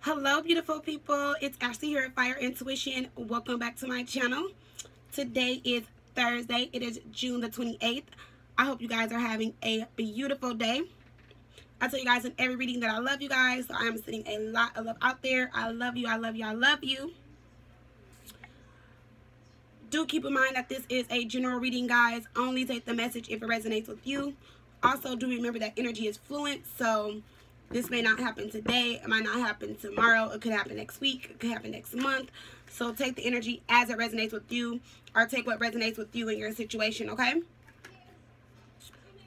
Hello beautiful people, it's Ashley here at Fire Intuition. Welcome back to my channel. Today is Thursday. It is June the 28th. I hope you guys are having a beautiful day. I tell you guys in every reading that I love you guys, so I am sending a lot of love out there. I love you, I love you, I love you. Do keep in mind that this is a general reading, guys. Only take the message if it resonates with you. Also, do remember that energy is fluent, so this may not happen today, it might not happen tomorrow, it could happen next week, it could happen next month. So take the energy as it resonates with you, or take what resonates with you in your situation, okay?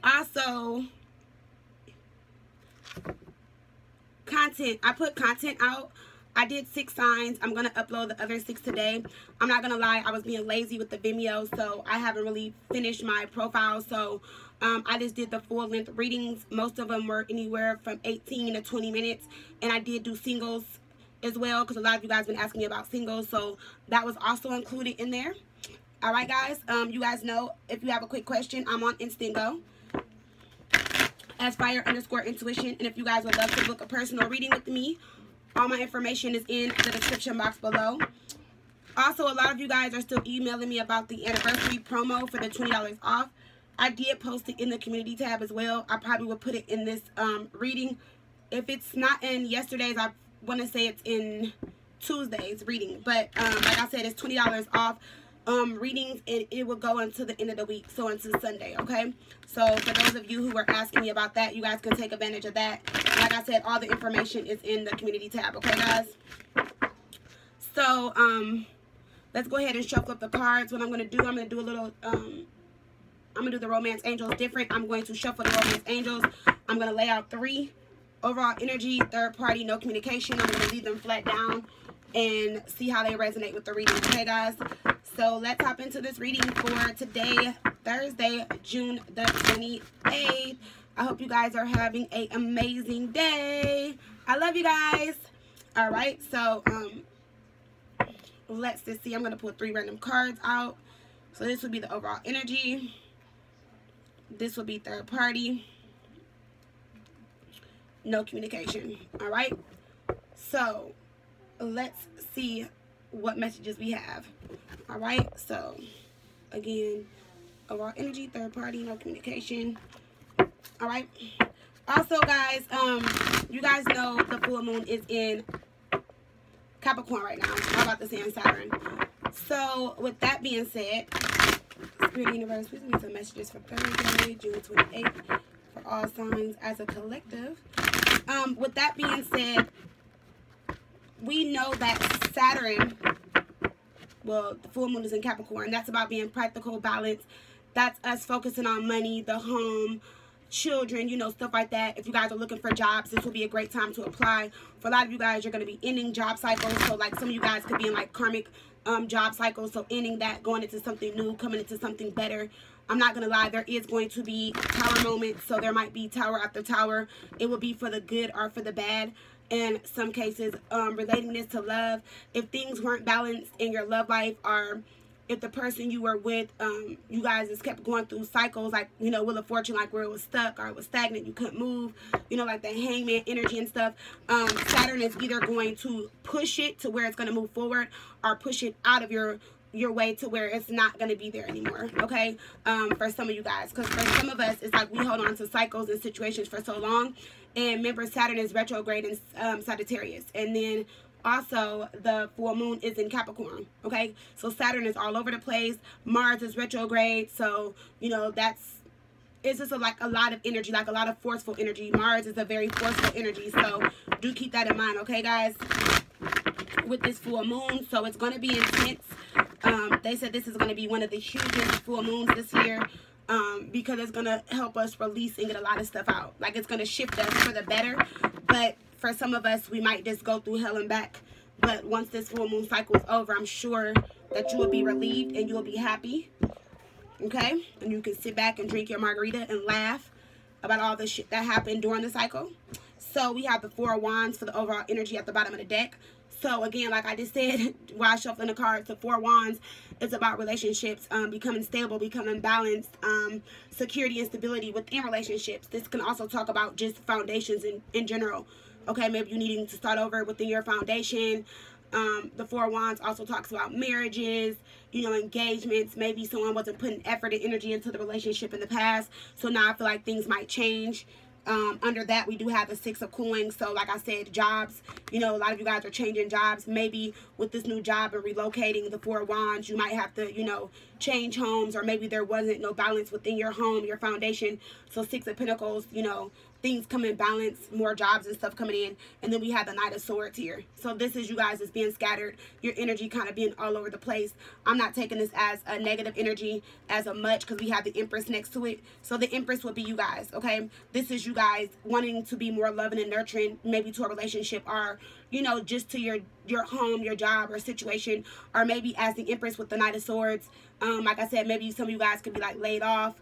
Also, content. I put content out. I did 6 signs. I'm going to upload the other 6 today. I'm not going to lie, I was being lazy with the Vimeo, so I haven't really finished my profile, so I just did the full-length readings. Most of them were anywhere from 18 to 20 minutes, and I did do singles as well, because a lot of you guys have been asking me about singles, so that was also included in there. Alright guys, you guys know, if you have a quick question, I'm on Instant Go as Fire_Intuition, and if you guys would love to book a personal reading with me, all my information is in the description box below. Also, a lot of you guys are still emailing me about the anniversary promo for the $20 off. I did post it in the community tab as well. I probably will put it in this reading. If it's not in yesterday's, I want to say it's in Tuesday's reading. But like I said, it's $20 off readings, and it will go until the end of the week, so until Sunday, okay? So for those of you who were asking me about that, you guys can take advantage of that. Like I said, all the information is in the community tab, okay guys? So let's go ahead and shuffle up the cards. What I'm going to do, I'm going to do a little I'm going to do the Romance Angels different. I'm going to shuffle the Romance Angels. I'm going to lay out 3. Overall energy, third party, no communication. I'm going to leave them flat down and see how they resonate with the reading. Okay, guys? So let's hop into this reading for today, Thursday, June the 28th. I hope you guys are having an amazing day. I love you guys. All right, so let's just see. I'm going to pull 3 random cards out. So this would be the overall energy. This will be third party. No communication. All right. So let's see what messages we have. All right. So again, overall energy, third party, no communication. All right. Also, guys, you guys know the full moon is in Capricorn right now. I'm about to say in Saturn. So with that being said, Spirit Universe, please give me some messages for Thursday, June 28th, for all signs as a collective. With that being said, we know that Saturn, well, the full moon is in Capricorn. That's about being practical, balanced. That's us focusing on money, the home, children, you know, stuff like that. If you guys are looking for jobs, this will be a great time to apply. For a lot of you guys, you're going to be ending job cycles. So like some of you guys could be in like karmic job cycles, so ending that, going into something new, coming into something better. I'm not gonna lie, there is going to be tower moments, so there might be tower after tower. It will be for the good or for the bad. In some cases, relating this to love, if things weren't balanced in your love life, or if the person you were with, you guys just kept going through cycles, like, you know, Wheel of Fortune, like where it was stuck or it was stagnant, you couldn't move, you know, like the hangman energy and stuff. Saturn is either going to push it to where it's going to move forward, or push it out of your way to where it's not going to be there anymore, okay? For some of you guys, because for some of us, it's like we hold on to cycles and situations for so long. And remember, Saturn is retrograde in Sagittarius, and then also the full moon is in Capricorn, okay? So Saturn is all over the place. Mars is retrograde, so, you know, it's just like a lot of energy, like a lot of forceful energy. Mars is a very forceful energy, so do keep that in mind, okay, guys? With this full moon, so it's going to be intense. They said this is going to be one of the hugest full moons this year, because it's going to help us release and get a lot of stuff out. Like, it's going to shift us for the better, but for some of us, we might just go through hell and back. But once this full moon cycle is over, I'm sure that you will be relieved and you will be happy, okay? And you can sit back and drink your margarita and laugh about all the shit that happened during the cycle. So we have the 4 of Wands for the overall energy at the bottom of the deck. So again, like I just said while shuffling the cards, the 4 Wands is about relationships, becoming stable, becoming balanced, security and stability within relationships. This can also talk about just foundations in general. Okay, maybe you needing to start over within your foundation. The Four of Wands also talks about marriages, you know, engagements. Maybe someone wasn't putting effort and energy into the relationship in the past, so now I feel like things might change. Under that, we do have the Six of Coins. So like I said, jobs, you know, a lot of you guys are changing jobs. Maybe with this new job and relocating, the Four of Wands, you might have to, you know, change homes, or maybe there wasn't no balance within your home, your foundation. So Six of Pentacles, you know, things come in balance, more jobs and stuff coming in. And then we have the Knight of Swords here. So this is you guys is being scattered, your energy kind of being all over the place. I'm not taking this as a negative energy as a much, because we have the Empress next to it. So the Empress will be you guys, okay? This is you guys wanting to be more loving and nurturing, maybe to a relationship, or, you know, just to your home, your job or situation, or maybe as the Empress with the Knight of Swords. Like I said, maybe some of you guys could be like laid off.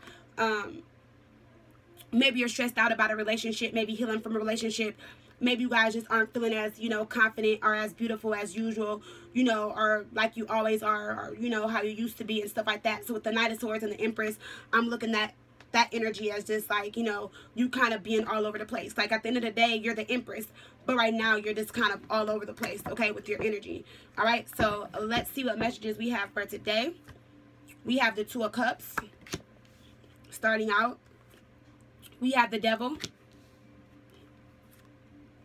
Maybe you're stressed out about a relationship, maybe healing from a relationship. Maybe you guys just aren't feeling as, you know, confident or as beautiful as usual, you know, or like you always are, or, you know, how you used to be and stuff like that. So with the Knight of Swords and the Empress, I'm looking at that energy as just like, you know, you kind of being all over the place. Like at the end of the day, you're the Empress, but right now you're just kind of all over the place, okay, with your energy. All right, so let's see what messages we have for today. We have the Two of Cups starting out. We have the Devil.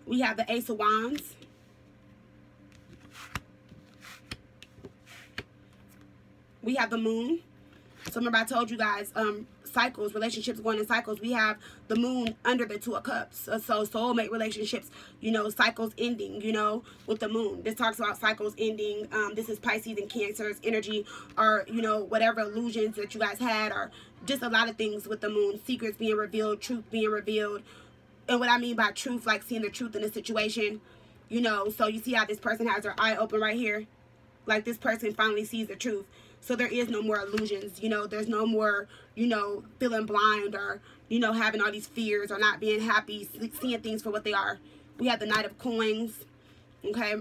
We have the Ace of Wands. We have the Moon. So remember I told you guys, cycles, relationships going in cycles. We have the Moon under the Two of Cups. So soulmate relationships, you know, cycles ending, you know, with the Moon. This talks about cycles ending. This is Pisces and Cancer's energy, or, you know, whatever illusions that you guys had, or just a lot of things with the Moon. Secrets being revealed, truth being revealed. And what I mean by truth, like seeing the truth in a situation, you know. So you see how this person has their eye open right here? Like this person finally sees the truth. So there is no more illusions, you know. There's no more, you know, feeling blind, or, you know, having all these fears, or not being happy, seeing things for what they are. We have the Knight of Coins, okay.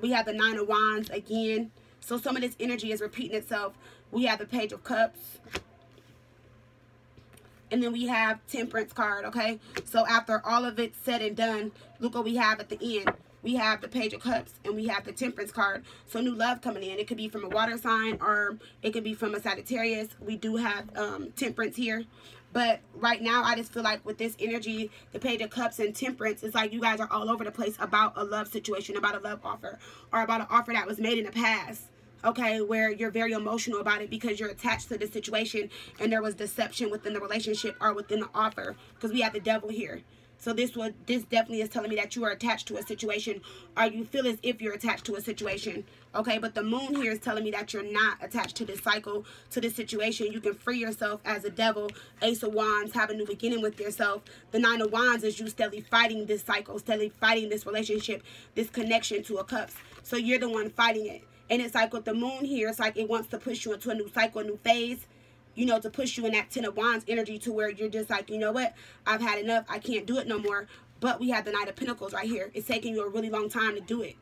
We have the Nine of Wands again. So some of this energy is repeating itself. We have the Page of Cups. And then we have Temperance card, okay. So after all of it said and done, look what we have at the end. We have the Page of Cups and we have the Temperance card. So new love coming in. It could be from a water sign, or it could be from a Sagittarius. We do have Temperance here. But right now, I just feel like with this energy, the Page of Cups and Temperance, it's like you guys are all over the place about a love situation, about a love offer, or about an offer that was made in the past. Okay, where you're very emotional about it because you're attached to the situation and there was deception within the relationship or within the offer, because we have the Devil here. So this definitely is telling me that you are attached to a situation, or you feel as if you're attached to a situation. Okay, but the Moon here is telling me that you're not attached to this cycle, to this situation. You can free yourself as a Devil. Ace of Wands, have a new beginning with yourself. The Nine of Wands is you steadily fighting this cycle, steadily fighting this relationship, this connection to a Cups. So you're the one fighting it. And it's like with the Moon here, it's like it wants to push you into a new cycle, a new phase. You know, to push you in that Ten of Wands energy, to where you're just like, you know what, I've had enough, I can't do it no more. But we have the Knight of Pentacles right here. It's taking you a really long time to do it.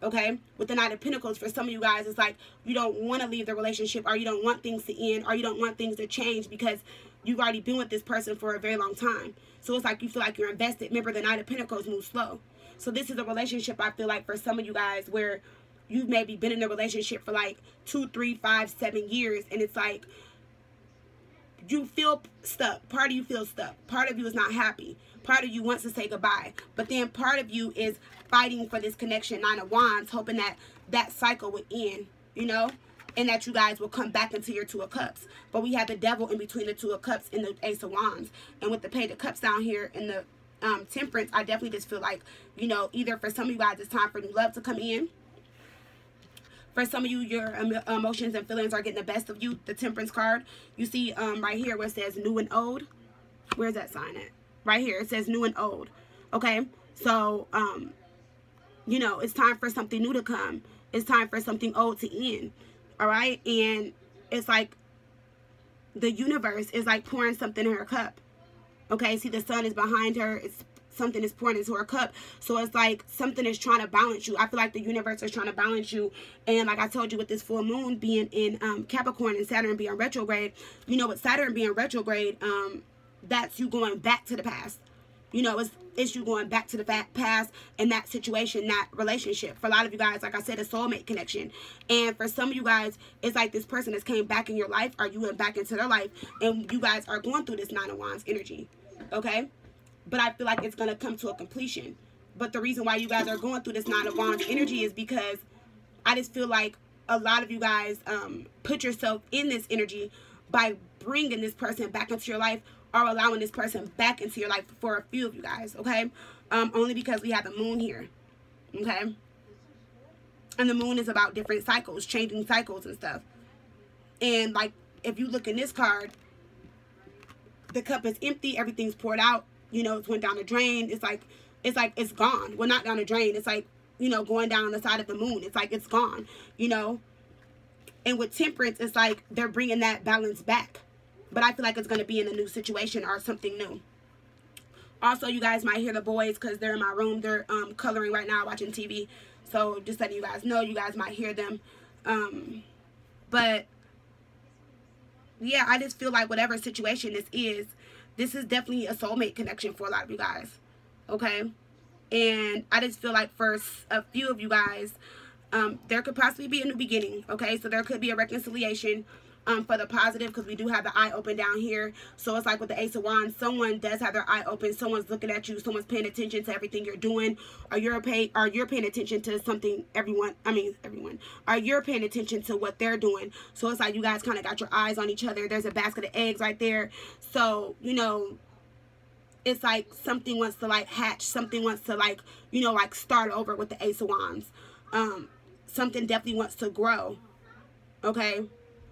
Okay, with the Knight of Pentacles, for some of you guys, it's like you don't want to leave the relationship, or you don't want things to end, or you don't want things to change, because you've already been with this person for a very long time. So it's like you feel like you're invested. Remember, the Knight of Pentacles moves slow. So this is a relationship, I feel like, for some of you guys, where you've maybe been in a relationship for like 2, 3, 5, 7 years, and it's like you feel stuck. Part of you feels stuck. Part of you is not happy. Part of you wants to say goodbye. But then part of you is fighting for this connection, Nine of Wands, hoping that that cycle would end, you know, and that you guys will come back into your Two of Cups. But we have the Devil in between the Two of Cups and the Ace of Wands. And with the Page of Cups down here in the Temperance, I definitely just feel like, you know, either for some of you guys, it's time for new love to come in. For some of you, your emotions and feelings are getting the best of you. The Temperance card, you see right here where it says new and old. Where's that sign at? Right here, it says new and old. Okay, so, you know, it's time for something new to come. It's time for something old to end. All right, and it's like the universe is like pouring something in her cup. Okay, see the sun is behind her. It's something is pouring into her cup. So it's like something is trying to balance you. I feel like the universe is trying to balance you. And like I told you, with this full moon being in Capricorn and Saturn being retrograde, you know, with Saturn being retrograde, that's you going back to the past. You know, it's it's you going back to the past and that situation, that relationship. For a lot of you guys, like I said, a soulmate connection. And for some of you guys, it's like this person has came back in your life, or you went back into their life, and you guys are going through this Nine of Wands energy. Okay? But I feel like it's going to come to a completion. But the reason why you guys are going through this Nine of Wands energy is because I just feel like a lot of you guys put yourself in this energy by bringing this person back into your life, or allowing this person back into your life for a few of you guys, okay? Only because we have the moon here, okay? And the moon is about different cycles, changing cycles and stuff. And, like, if you look in this card, the cup is empty, everything's poured out, you know, it's went down the drain. It's like it's gone. Well, not down the drain. It's like, you know, going down the side of the moon. It's like it's gone, you know? And with Temperance, it's like they're bringing that balance back. But I feel like it's going to be in a new situation or something new. Also, you guys might hear the boys because they're in my room. They're coloring right now, watching TV. So just letting you guys know, you guys might hear them. But, yeah, I just feel like whatever situation this is definitely a soulmate connection for a lot of you guys. Okay? And I just feel like for a few of you guys, there could possibly be a new beginning. Okay? So there could be a reconciliation. For the positive, because we do have the eye open down here. So it's like with the Ace of Wands, someone does have their eye open. Someone's looking at you. Someone's paying attention to everything you're doing, or you're paying attention to something. Or you're paying attention to what they're doing. So it's like you guys kind of got your eyes on each other. There's a basket of eggs right there. So, you know, it's like something wants to like hatch. Something wants to like, you know, like start over with the Ace of Wands. Something definitely wants to grow. Okay?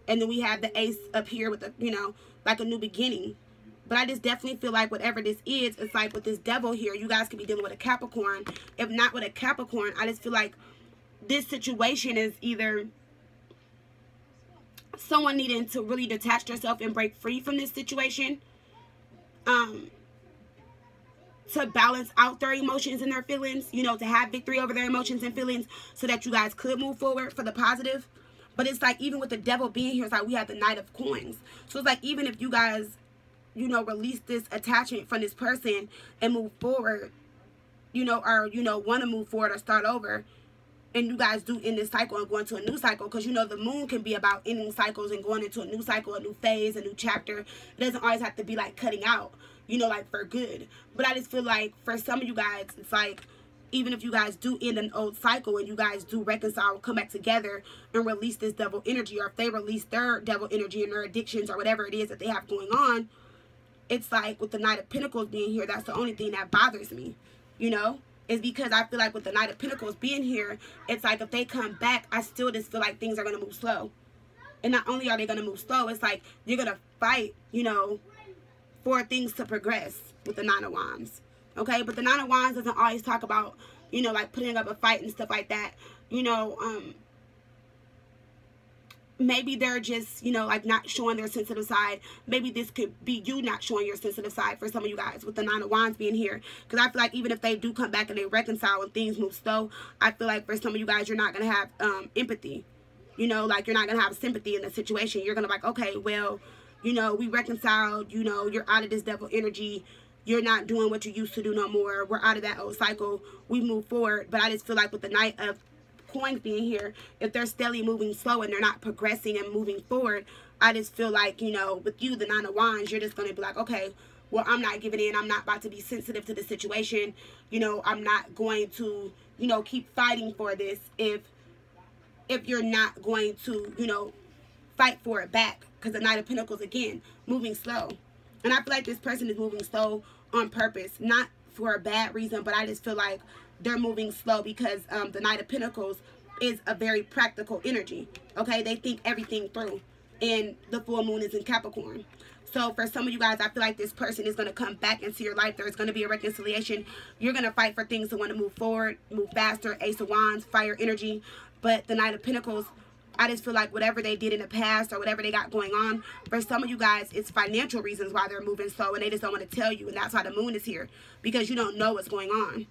And then we have the Ace up here with, you know, like a new beginning. But I just definitely feel like whatever this is, it's like with this Devil here, you guys could be dealing with a Capricorn. If not with a Capricorn, I just feel like this situation is either someone needing to really detach themselves and break free from this situation. To balance out their emotions and their feelings. You know, to have victory over their emotions and feelings so that you guys could move forward for the positive. But it's like, even with the Devil being here, it's like we have the Knight of Coins. So it's like, even if you guys, you know, release this attachment from this person and move forward, you know, or, you know, want to move forward or start over, and you guys do end this cycle and go into a new cycle, because, you know, the moon can be about ending cycles and going into a new cycle, a new phase, a new chapter. It doesn't always have to be like cutting out, you know, like for good. But I just feel like for some of you guys, it's like, even if you guys do end an old cycle and you guys do reconcile, come back together and release this Devil energy, or if they release their Devil energy and their addictions or whatever it is that they have going on, it's like with the Knight of Pentacles being here, that's the only thing that bothers me, you know, is because I feel like with the Knight of Pentacles being here, it's like if they come back, I still just feel like things are going to move slow. And not only are they going to move slow, it's like you're going to fight, you know, for things to progress with the Nine of Wands. Okay, but the Nine of Wands doesn't always talk about, you know, like putting up a fight and stuff like that. You know, maybe they're just, you know, like not showing their sensitive side. Maybe this could be you not showing your sensitive side for some of you guys with the Nine of Wands being here. Because I feel like even if they do come back and they reconcile and things move slow, I feel like for some of you guys, you're not going to have empathy. You know, like you're not going to have sympathy in the situation. You're going to be like, okay, well, you know, we reconciled, you know, you're out of this Devil energy. You're not doing what you used to do no more. We're out of that old cycle. We move forward. But I just feel like with the Knight of Coins being here, if they're steadily moving slow and they're not progressing and moving forward, I just feel like, you know, with you, the Nine of Wands, you're just going to be like, okay, well, I'm not giving in. I'm not about to be sensitive to the situation. You know, I'm not going to, you know, keep fighting for this if you're not going to, you know, fight for it back. Because the Knight of Pentacles, again, moving slow. And I feel like this person is moving slow on purpose. Not for a bad reason, but I just feel like they're moving slow because the Knight of Pentacles is a very practical energy. Okay? They think everything through. And the full moon is in Capricorn. So for some of you guys, I feel like this person is going to come back into your life. There's going to be a reconciliation. You're going to fight for things to want to move forward, move faster. Ace of Wands, fire energy. But the Knight of Pentacles, I just feel like whatever they did in the past or whatever they got going on, for some of you guys, it's financial reasons why they're moving slow and they just don't want to tell you. And that's why the moon is here, because you don't know what's going on,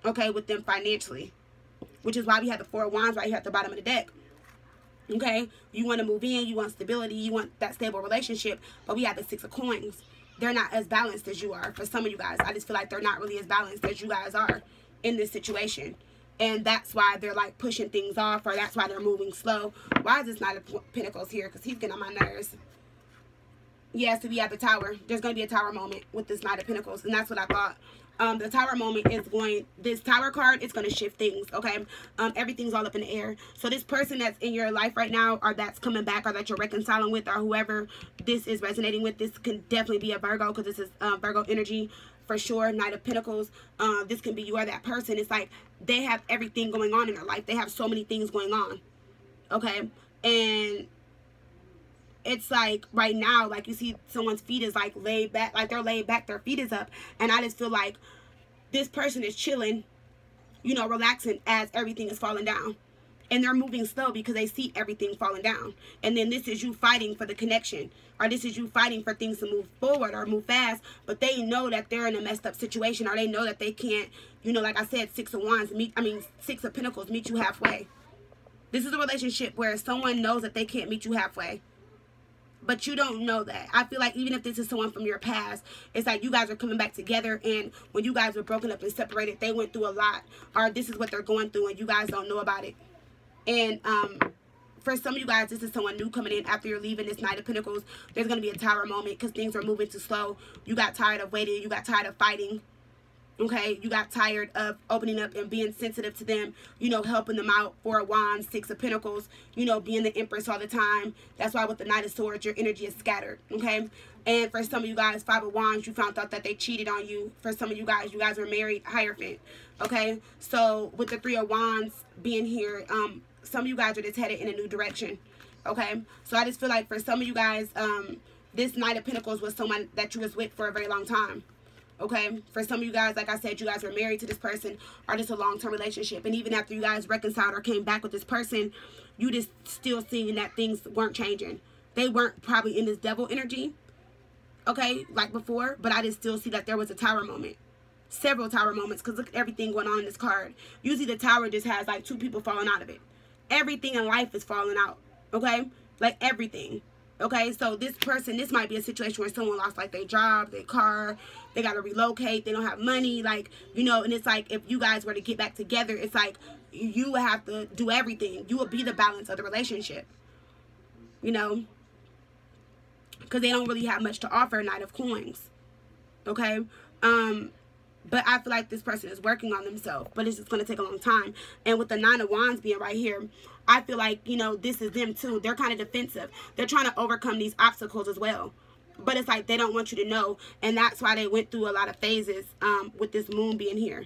okay, with them financially, which is why we have the Four of Wands right here at the bottom of the deck. Okay, you want to move in, you want stability, you want that stable relationship, but we have the Six of Coins. they're not as balanced as you are. For some of you guys, I just feel like they're not really as balanced as you guys are in this situation. And that's why they're like pushing things off, or that's why they're moving slow. Why is this Knight of Pentacles here? Because he's getting on my nerves. Yeah, so we have the Tower. There's going to be a Tower moment with this Knight of Pentacles. And that's what I thought. The Tower moment is this Tower card is going to shift things, okay? Everything's all up in the air. So this person that's in your life right now, or that's coming back, or that you're reconciling with, or whoever this is resonating with, this can definitely be a Virgo, because this is Virgo energy for sure. Knight of Pentacles. This can be you or that person. It's like they have everything going on in their life. They have so many things going on, okay? And it's like right now, like you see someone's feet is like laid back, like they're laid back, their feet is up. And I just feel like this person is chilling, you know, relaxing as everything is falling down. And they're moving slow because they see everything falling down. And then this is you fighting for the connection. Or this is you fighting for things to move forward or move fast. But they know that they're in a messed up situation. Or they know that they can't, you know, like I said, Six of Pentacles, meet you halfway. This is a relationship where someone knows that they can't meet you halfway. But you don't know that. I feel like even if this is someone from your past, it's like you guys are coming back together, and when you guys were broken up and separated, they went through a lot, or this is what they're going through and you guys don't know about it. And for some of you guys, this is someone new coming in after you're leaving this Knight of Pentacles. There's going to be a Tower moment because things are moving too slow. You got tired of waiting. You got tired of fighting. Okay, you got tired of opening up and being sensitive to them, you know, helping them out. Four of Wands, Six of Pentacles, you know, being the Empress all the time. That's why with the Knight of Swords, your energy is scattered, okay? And for some of you guys, Five of Wands, you found out that they cheated on you. For some of you guys were married, Hierophant, okay? So with the Three of Wands being here, some of you guys are just headed in a new direction, okay? So I just feel like for some of you guys, this Knight of Pentacles was someone that you was with for a very long time. Okay, for some of you guys, like I said, you guys were married to this person, or just a long-term relationship. And even after you guys reconciled or came back with this person, you just still seeing that things weren't changing. They weren't probably in this devil energy, okay, like before. But I just still see that there was a Tower moment. Several Tower moments, because look at everything going on in this card. Usually the Tower just has like two people falling out of it. Everything in life is falling out, okay? Like everything. Okay, so this person, this might be a situation where someone lost like their job, their car, they got to relocate, they don't have money, like, you know, and it's like if you guys were to get back together, it's like you would have to do everything. You would be the balance of the relationship, you know, because they don't really have much to offer, Knight of Coins, okay? But I feel like this person is working on themselves, but it's just going to take a long time. And with the Nine of Wands being right here, I feel like, you know, this is them too. They're kind of defensive. They're trying to overcome these obstacles as well. But it's like they don't want you to know. And that's why they went through a lot of phases with this moon being here.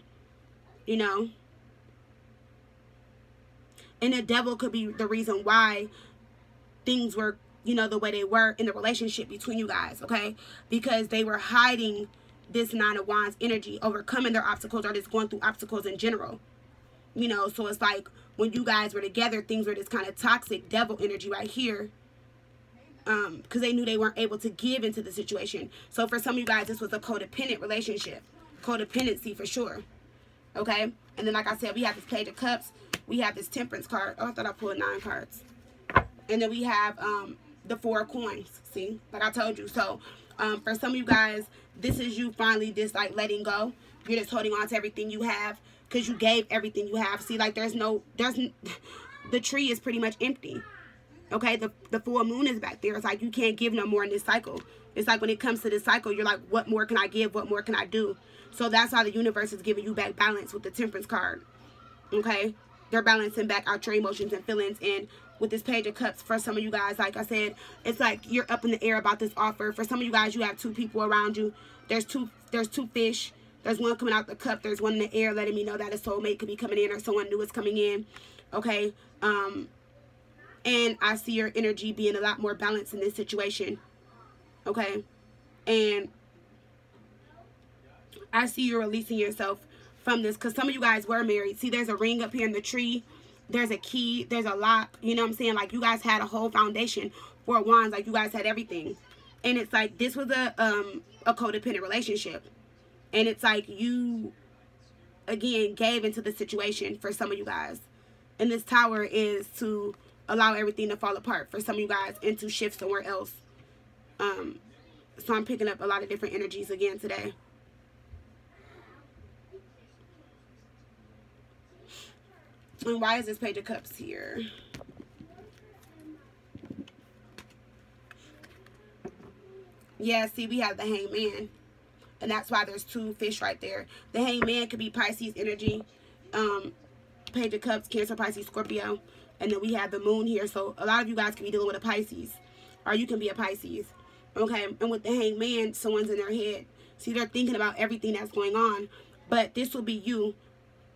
You know? And the devil could be the reason why things were, you know, the way they were in the relationship between you guys, okay? Because they were hiding this Nine of Wands energy, overcoming their obstacles, or just going through obstacles in general. You know, so it's like when you guys were together, things were this kind of toxic devil energy right here. Because they knew they weren't able to give into the situation. So for some of you guys, this was a codependent relationship. Codependency for sure. Okay? And then like I said, we have this Page of Cups. We have this Temperance card. Oh, I thought I pulled 9 cards. And then we have the Four of Coins. See? Like I told you. So for some of you guys, this is you finally just like letting go. You're just holding on to everything you have. Because you gave everything you have. See, like the tree is pretty much empty. Okay, the full moon is back there. It's like you can't give no more in this cycle. It's like when it comes to this cycle, you're like, what more can I give? What more can I do? So that's how the universe is giving you back balance with the Temperance card. Okay, they're balancing back out your emotions and feelings. And with this Page of Cups, for some of you guys, like I said, it's like you're up in the air about this offer. For some of you guys, you have 2 people around you. There's two fish. There's one coming out the cup. There's one in the air letting me know that a soulmate could be coming in, or someone new is coming in. Okay. And I see your energy being a lot more balanced in this situation. Okay. And I see you releasing yourself from this, because some of you guys were married. See, there's a ring up here in the tree. There's a key. There's a lock. You know what I'm saying? Like you guys had a whole foundation. Four of Wands. Like you guys had everything. And it's like this was a codependent relationship. And it's like you, again, gave into the situation for some of you guys. And this Tower is to allow everything to fall apart for some of you guys and to shift somewhere else. So I'm picking up a lot of different energies again today. And why is this Page of Cups here? Yeah, see, we have the Hangman. And that's why there's two fish right there. The Hangman could be Pisces energy. Page of Cups, Cancer, Pisces, Scorpio. And then we have the Moon here. So a lot of you guys can be dealing with a Pisces. Or you can be a Pisces. Okay? And with the Hangman, someone's in their head. See, they're thinking about everything that's going on. But this will be you.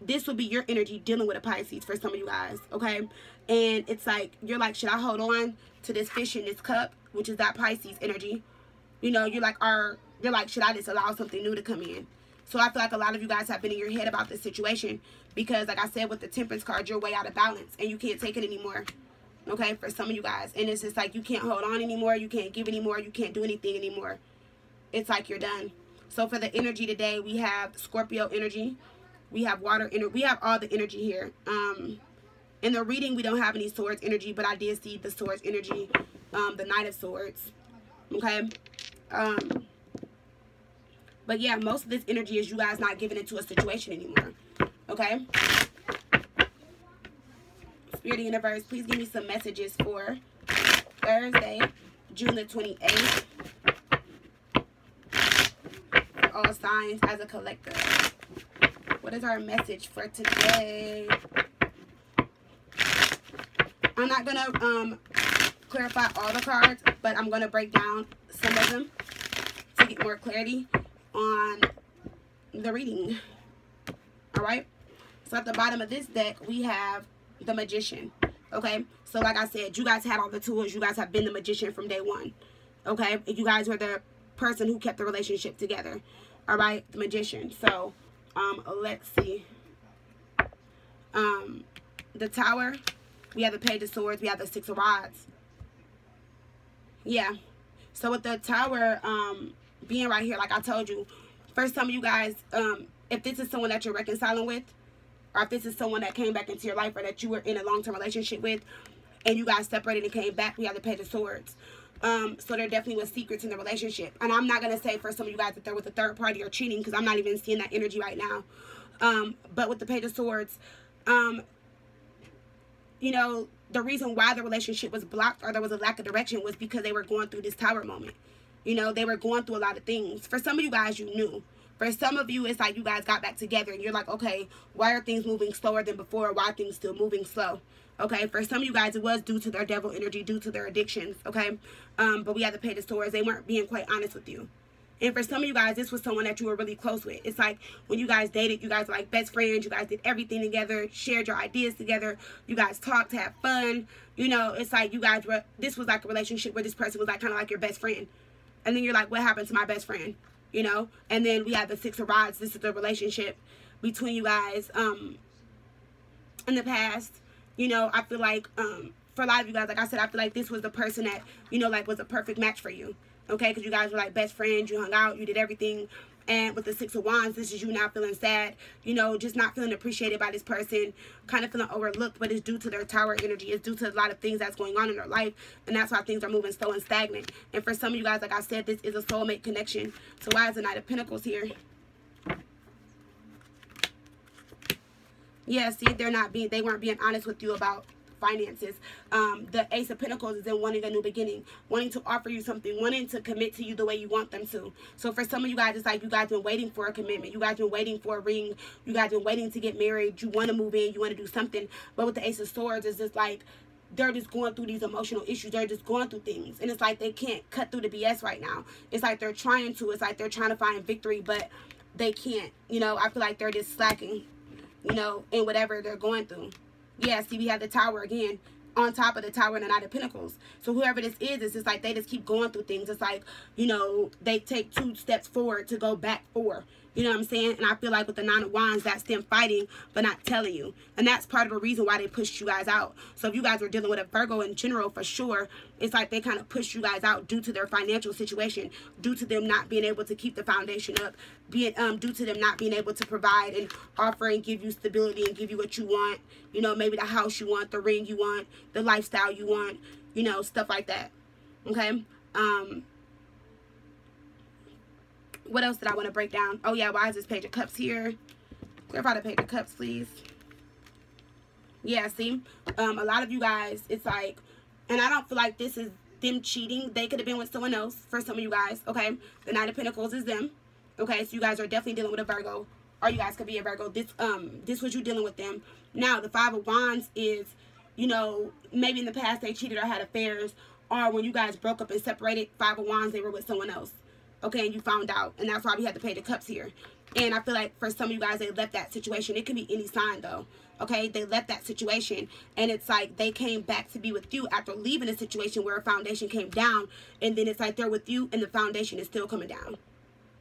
This will be your energy dealing with a Pisces for some of you guys. Okay? And it's like, you're like, should I hold on to this fish in this cup? Which is that Pisces energy. You know, you're like, should I just allow something new to come in? So I feel like a lot of you guys have been in your head about this situation because, like I said, with the Temperance card, you're way out of balance and you can't take it anymore. Okay, for some of you guys. And it's just like you can't hold on anymore. You can't give anymore. You can't do anything anymore. It's like you're done. So for the energy today, we have Scorpio energy. We have water energy. We have all the energy here. In the reading, we don't have any swords energy, but I did see the swords energy, the Knight of Swords. Okay. But yeah, most of this energy is you guys not giving into a situation anymore. Okay. Spirit of Universe, please give me some messages for Thursday, June the 28th. For all signs as a collective. What is our message for today? I'm not going to clarify all the cards, but I'm going to break down some of them to get more clarity on the reading. Alright? So at the bottom of this deck, we have the Magician. Okay? So like I said, you guys had all the tools. You guys have been the Magician from day one. Okay? You guys were the person who kept the relationship together. Alright? The Magician. So, let's see. The Tower. We have the Page of Swords. We have the Six of Rods. Yeah. So with the Tower being right here, like I told you, for some of you guys, if this is someone that you're reconciling with, or if this is someone that came back into your life or that you were in a long-term relationship with, and you guys separated and came back, we have the Page of Swords. So there definitely was secrets in the relationship. And I'm not going to say for some of you guys that there was a third party or cheating, because I'm not even seeing that energy right now. But with the Page of Swords, you know, the reason why the relationship was blocked or there was a lack of direction was because they were going through this Tower moment. You know, they were going through a lot of things. For some of you guys, you knew. For some of you, it's like you guys got back together and you're like, okay, why are things moving slower than before? Why are things still moving slow? Okay, for some of you guys, it was due to their devil energy, due to their addictions, okay? But we had the Page of Swords. They weren't being quite honest with you. And for some of you guys, this was someone that you were really close with. It's like when you guys dated, you guys were like best friends. You guys did everything together, shared your ideas together. You guys talked, had fun. You know, it's like you guys were, this was like a relationship where this person was like kind of like your best friend. And then you're like, what happened to my best friend? You know? And then we have the Six of Rods. This is the relationship between you guys in the past. You know, I feel like for a lot of you guys, like I said, I feel like this was the person that, you know, like was a perfect match for you. Okay, because you guys were like best friends, you hung out, you did everything. And with the Six of Wands, this is you now feeling sad, you know, just not feeling appreciated by this person, kind of feeling overlooked, but it's due to their Tower energy. It's due to a lot of things that's going on in their life, and that's why things are moving slow and stagnant. And for some of you guys, like I said, this is a soulmate connection. So why is the Knight of Pentacles here? Yeah, see, they weren't being honest with you about finances. The Ace of Pentacles is in wanting a new beginning, wanting to offer you something, wanting to commit to you the way you want them to. So for some of you guys, it's like you guys been waiting for a commitment. You guys been waiting for a ring. You guys been waiting to get married. You want to move in. You want to do something. But with the Ace of Swords, it's just like they're just going through these emotional issues. They're just going through things. And it's like they can't cut through the BS right now. It's like they're trying to. It's like they're trying to find victory, but they can't. You know, I feel like they're just slacking, you know, in whatever they're going through. Yeah, see, we have the Tower again on top of the Tower and the Knight of Pentacles. So whoever this is, it's just like they just keep going through things. It's like, you know, they take 2 steps forward to go back 4. You know what I'm saying? And I feel like with the Nine of Wands, that's them fighting but not telling you. And that's part of the reason why they pushed you guys out. So if you guys were dealing with a Virgo in general, for sure, it's like they kind of pushed you guys out due to their financial situation, due to them not being able to keep the foundation up, due to them not being able to provide and offer and give you stability and give you what you want. You know, maybe the house you want, the ring you want, the lifestyle you want, you know, stuff like that. Okay? What else did I want to break down? Oh, yeah, why is this Page of Cups here? Clarify the Page of Cups, please. Yeah, see? A lot of you guys, it's like, and I don't feel like this is them cheating. They could have been with someone else for some of you guys, okay? The Knight of Pentacles is them, okay? So you guys are definitely dealing with a Virgo, or you guys could be a Virgo. This was you dealing with them. Now, the Five of Wands is, you know, maybe in the past they cheated or had affairs, or when you guys broke up and separated, Five of Wands, they were with someone else, okay? And you found out, and that's why we had the Page of Cups here. And I feel like for some of you guys, they left that situation. It can be any sign, though. Okay, they left that situation, and it's like they came back to be with you after leaving a situation where a foundation came down, and then it's like they're with you, and the foundation is still coming down.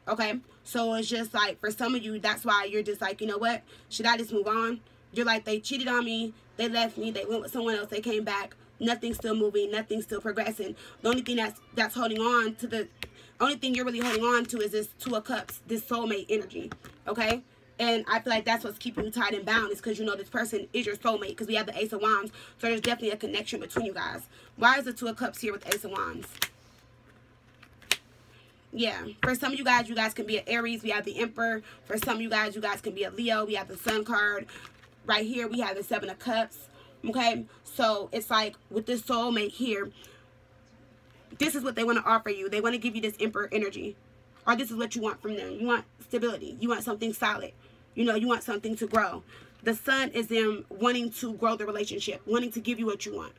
Okay, so it's just like for some of you, that's why you're just like, you know what? Should I just move on? You're like, they cheated on me, they left me, they went with someone else, they came back. Nothing's still moving, nothing's still progressing. The only thing that's holding on to the only thing you're really holding on to is this Two of Cups, this soulmate energy, okay? And I feel like that's what's keeping you tied and bound, is because you know this person is your soulmate, because we have the Ace of Wands, so there's definitely a connection between you guys. Why is the Two of Cups here with Ace of Wands? Yeah, for some of you guys can be an Aries. We have the Emperor. For some of you guys can be a Leo. We have the Sun card. Right here, we have the Seven of Cups, okay? So it's like with this soulmate here, this is what they want to offer you. They want to give you this Emperor energy. Or this is what you want from them. You want stability. You want something solid. You know, you want something to grow. The Sun is them wanting to grow the relationship. Wanting to give you what you want.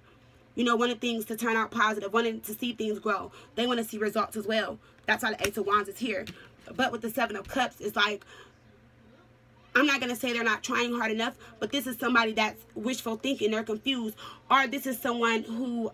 You know, wanting things to turn out positive. Wanting to see things grow. They want to see results as well. That's why the Ace of Wands is here. But with the Seven of Cups, it's like, I'm not going to say they're not trying hard enough. But this is somebody that's wishful thinking. They're confused. Or this is someone who,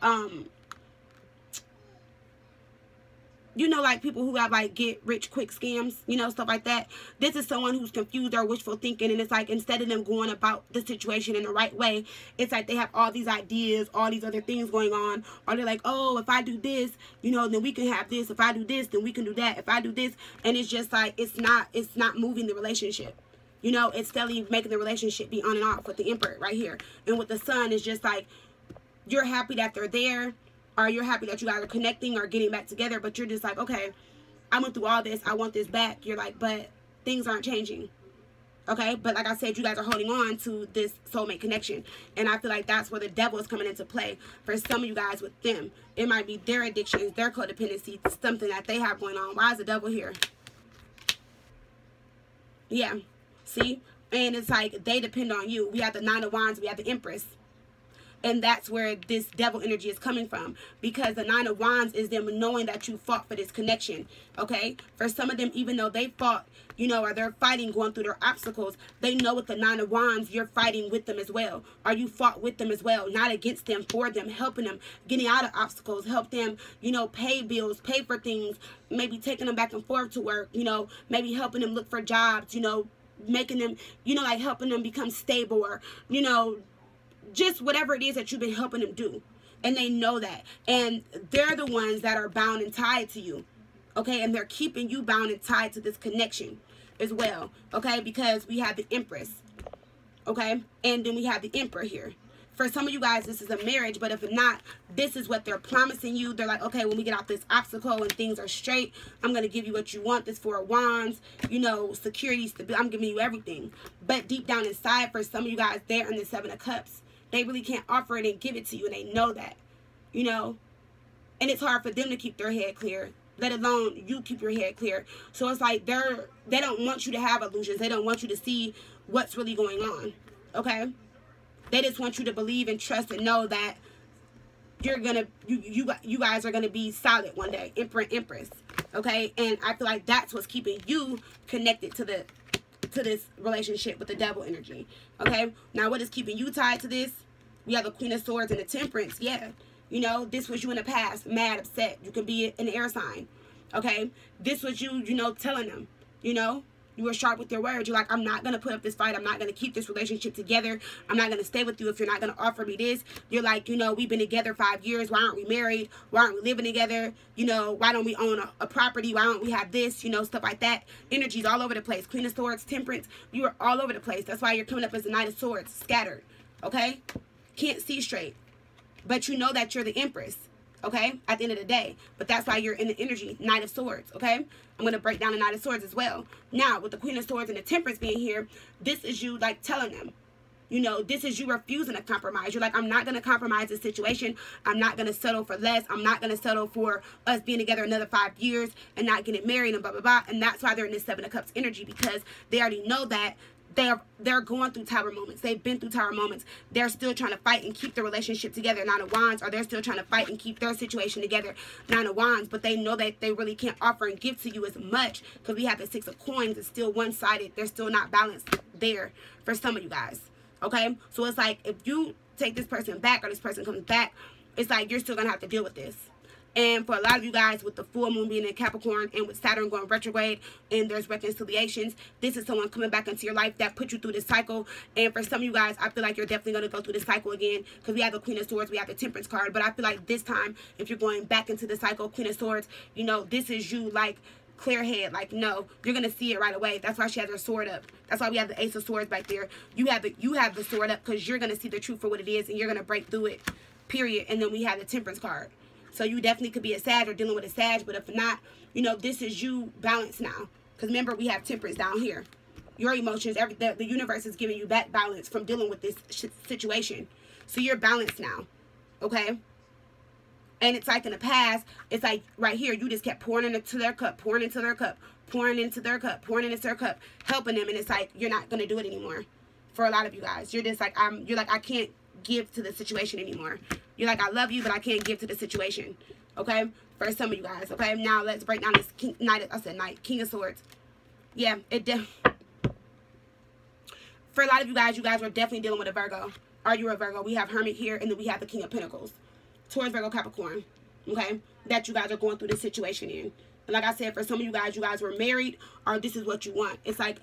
you know, like people who have like get rich quick scams, you know, stuff like that. This is someone who's confused or wishful thinking, and it's like instead of them going about the situation in the right way, it's like they have all these ideas, all these other things going on, or they're like, oh, if I do this, you know, then we can have this. If I do this, then we can do that. If I do this, and it's just like it's not moving the relationship. You know, it's steadily making the relationship be on and off with the Emperor right here. And with the Sun, it's just like you're happy that they're there, or you're happy that you guys are connecting or getting back together, but you're just like, okay, I went through all this, I want this back. You're like, but things aren't changing. Okay, but like I said, you guys are holding on to this soulmate connection, and I feel like that's where the devil is coming into play for some of you guys with them. It might be their addictions, their codependency, something that they have going on. Why is the devil here? Yeah, see? And it's like they depend on you. We have the Nine of Wands, we have the Empress. And that's where this devil energy is coming from. Because the Nine of Wands is them knowing that you fought for this connection. Okay? For some of them, even though they fought, you know, or they're fighting, going through their obstacles, they know with the Nine of Wands, you're fighting with them as well. Or you fought with them as well. Not against them, for them, helping them, getting out of obstacles, help them, you know, pay bills, pay for things, maybe taking them back and forth to work, you know, maybe helping them look for jobs, you know, making them, you know, like helping them become stable, or, you know, just whatever it is that you've been helping them do. And they know that. And they're the ones that are bound and tied to you. Okay? And they're keeping you bound and tied to this connection as well. Okay? Because we have the Empress. Okay? And then we have the Emperor here. For some of you guys, this is a marriage. But if not, this is what they're promising you. They're like, okay, when we get out this obstacle and things are straight, I'm going to give you what you want. This Four of Wands, you know, security, stability. I'm giving you everything. But deep down inside, for some of you guys, they're in the Seven of Cups. They really can't offer it and give it to you, and they know that, you know. And it's hard for them to keep their head clear, let alone you keep your head clear. So it's like they don't want you to have illusions. They don't want you to see what's really going on, okay? They just want you to believe and trust and know that you're gonna you guys are gonna be solid one day, Emperor and Empress, okay? And I feel like that's what's keeping you connected to this relationship with the devil energy. Okay, now what is keeping you tied to this? We have the Queen of Swords and the Temperance. Yeah, you know, this was you in the past, mad, upset. You could be an air sign. Okay, this was you, you know, telling them, you know, you were sharp with your words. You're like, I'm not going to put up this fight. I'm not going to keep this relationship together. I'm not going to stay with you if you're not going to offer me this. You're like, you know, we've been together 5 years. Why aren't we married? Why aren't we living together? You know, why don't we own a property? Why don't we have this? You know, stuff like that. Energies all over the place. Queen of Swords, Temperance. You are all over the place. That's why you're coming up as the Knight of Swords. Scattered. Okay? Can't see straight. But you know that you're the Empress. okay, at the end of the day. But that's why you're in the energy, Knight of Swords, okay? I'm going to break down the Knight of Swords as well. Now, with the Queen of Swords and the Temperance being here, this is you, like, telling them, you know, this is you refusing to compromise. You're like, I'm not going to compromise this situation. I'm not going to settle for less. I'm not going to settle for us being together another 5 years and not getting married and blah, blah, blah. And that's why they're in this Seven of Cups energy, because they already know that they're going through tower moments. They've been through tower moments. They're still trying to fight and keep the relationship together, Nine of Wands, or they're still trying to fight and keep their situation together, Nine of Wands. But they know that they really can't offer and give to you as much, because we have the Six of Coins. It's still one-sided. They're still not balanced there for some of you guys. Okay? So it's like, if you take this person back or this person comes back, it's like you're still going to have to deal with this. And for a lot of you guys, with the full moon being in Capricorn and with Saturn going retrograde and there's reconciliations, this is someone coming back into your life that put you through this cycle. And for some of you guys, I feel like you're definitely going to go through this cycle again, because we have the Queen of Swords, we have the Temperance card. But I feel like this time, if you're going back into the cycle, Queen of Swords, you know, this is you, like, clear head, like, no, you're gonna see it right away. That's why she has her sword up. That's why we have the Ace of Swords back there. You have the sword up, because you're gonna see the truth for what it is, and you're gonna break through it, period. And then we have the Temperance card. So you definitely could be a Sag or dealing with a Sag, but if not, you know, this is you balanced now. Because remember, we have Temperance down here. Your emotions, the universe is giving you back balance from dealing with this situation. So you're balanced now, okay? And it's like in the past, it's like right here, you just kept pouring into their cup, pouring into their cup, pouring into their cup, pouring into their cup, helping them. And it's like, you're not going to do it anymore for a lot of you guys. You're just like, you're like, I can't give to the situation anymore. You're like, I love you, but I can't give to the situation. Okay? For some of you guys. Okay? Now let's break down this King of Swords. Yeah, for a lot of you guys are definitely dealing with a Virgo. Are you a Virgo? We have Hermit here, and then we have the King of Pentacles. Taurus, Virgo, Capricorn. Okay? That you guys are going through this situation in. And like I said, for some of you guys were married, or this is what you want. It's like,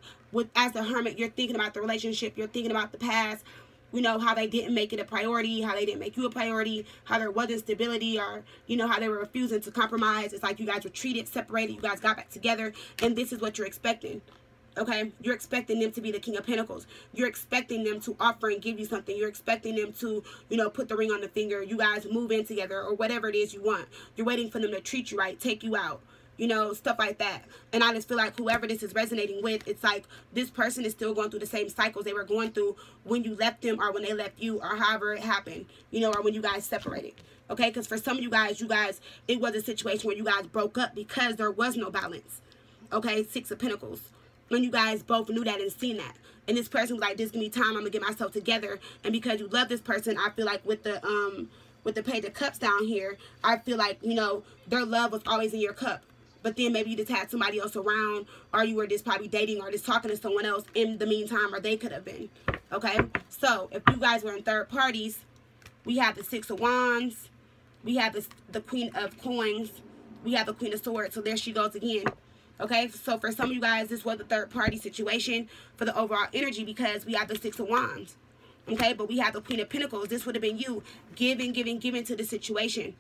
as the Hermit, you're thinking about the relationship. You're thinking about the past. You know, how they didn't make it a priority, how they didn't make you a priority, how there wasn't stability, or, you know, how they were refusing to compromise. It's like you guys were treated, separated, you guys got back together, and this is what you're expecting. Okay? You're expecting them to be the King of Pentacles. You're expecting them to offer and give you something. You're expecting them to, you know, put the ring on the finger. You guys move in together, or whatever it is you want. You're waiting for them to treat you right, take you out. You know, stuff like that. And I just feel like whoever this is resonating with, it's like this person is still going through the same cycles they were going through when you left them, or when they left you, or however it happened, you know, or when you guys separated. Okay? Because for some of you guys, it was a situation where you guys broke up because there was no balance. Okay? Six of Pentacles. When you guys both knew that and seen that. And this person was like, just give me time, I'm going to get myself together. And because you love this person, I feel like with the Page of Cups down here, I feel like, you know, their love was always in your cup. But then maybe you just had somebody else around, or you were just probably dating or just talking to someone else in the meantime, or they could have been. Okay? So, if you guys were in third parties, we have the Six of Wands. We have the Queen of Coins. We have the Queen of Swords. So, there she goes again. Okay? So, for some of you guys, this was a third party situation for the overall energy, because we have the Six of Wands. Okay? But we have the Queen of Pentacles. This would have been you giving to the situation.